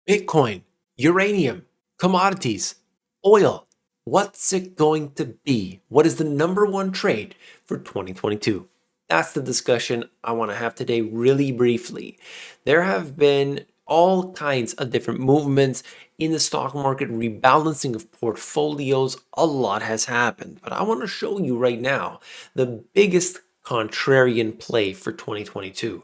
Bitcoin, uranium, commodities, oil. What's it going to be? What is the number one trade for 2022? That's the discussion I want to have today, really briefly. There have been all kinds of different movements in the stock market, rebalancing of portfolios. A lot has happened, but I want to show you right now the biggest contrarian play for 2022.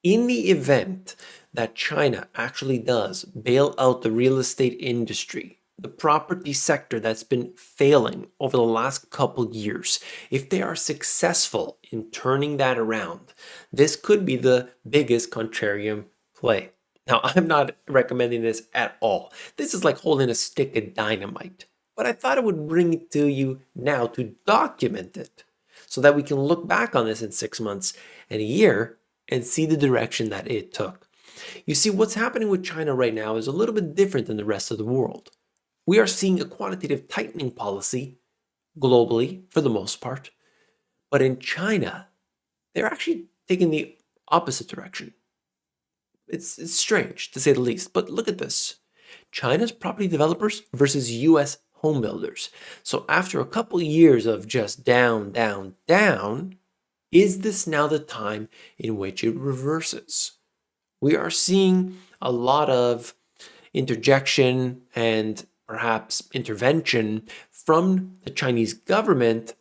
In the event that China actually does bail out the real estate industry, the property sector that's been failing over the last couple years, if they are successful in turning that around, this could be the biggest contrarian play. Now, I'm not recommending this at all. This is like holding a stick of dynamite. But I thought I would bring it to you now to document it so that we can look back on this in 6 months and a year and see the direction that it took. You see, what's happening with China right now is a little bit different than the rest of the world. We are seeing a quantitative tightening policy globally, for the most part. But in China, they're actually taking the opposite direction. It's strange, to say the least. But look at this. China's property developers versus US home builders. So after a couple years of just down, down, down, is this now the time in which it reverses? We are seeing a lot of interjection and perhaps intervention from the Chinese government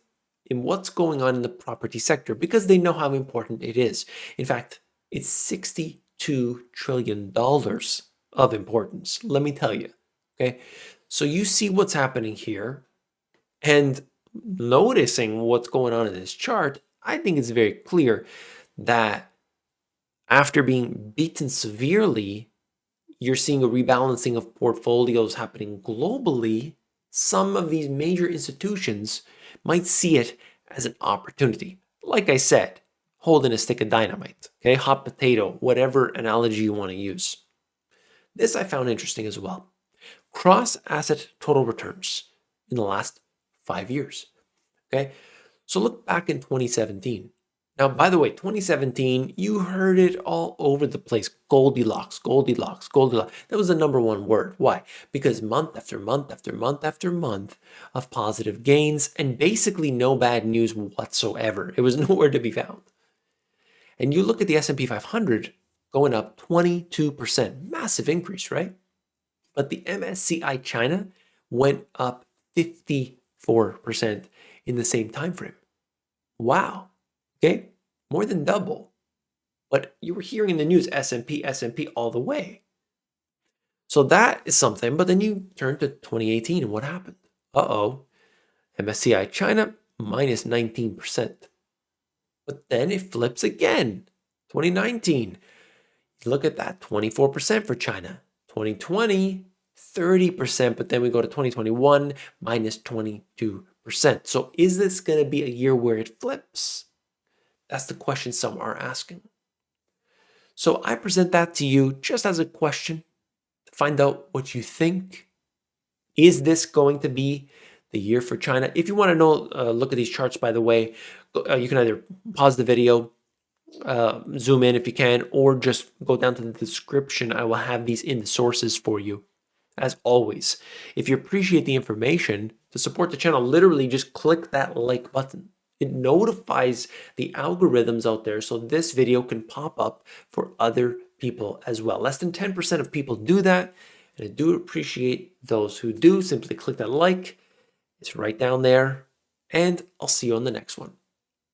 in what's going on in the property sector because they know how important it is. In fact, it's $62 trillion of importance, let me tell you. Okay, so you see what's happening here and noticing what's going on in this chart. I think it's very clear that after being beaten severely, you're seeing a rebalancing of portfolios happening globally. Some of these major institutions might see it as an opportunity. Like I said, holding a stick of dynamite, okay, hot potato, whatever analogy you want to use. This I found interesting as well. Cross-asset total returns in the last 5 years, okay? So look back in 2017. Now, by the way, 2017, you heard it all over the place. Goldilocks, Goldilocks, Goldilocks. That was the number one word. Why? Because month after month after month after month of positive gains and basically no bad news whatsoever. It was nowhere to be found. And you look at the S&P 500 going up 22%. Massive increase, right? But the MSCI China went up 54% in the same time frame. Wow. Okay, more than double. But you were hearing in the news S&P all the way. So that is something. But then you turn to 2018 and what happened? MSCI China minus 19%. But then it flips again. 2019. Look at that, 24% for China. 2020, 30%. But then we go to 2021, minus 22%. So is this going to be a year where it flips? That's the question some are asking. So I present that to you just as a question to find out what you think. Is this going to be the year for China? If you want to know, look at these charts, by the way, you can either pause the video, zoom in if you can, or just go down to the description. I will have these in the sources for you. As always, if you appreciate the information, to support the channel, literally just click that like button. It notifies the algorithms out there so this video can pop up for other people as well. Less than 10% of people do that, and I do appreciate those who do. Simply click that like. It's right down there, and I'll see you on the next one.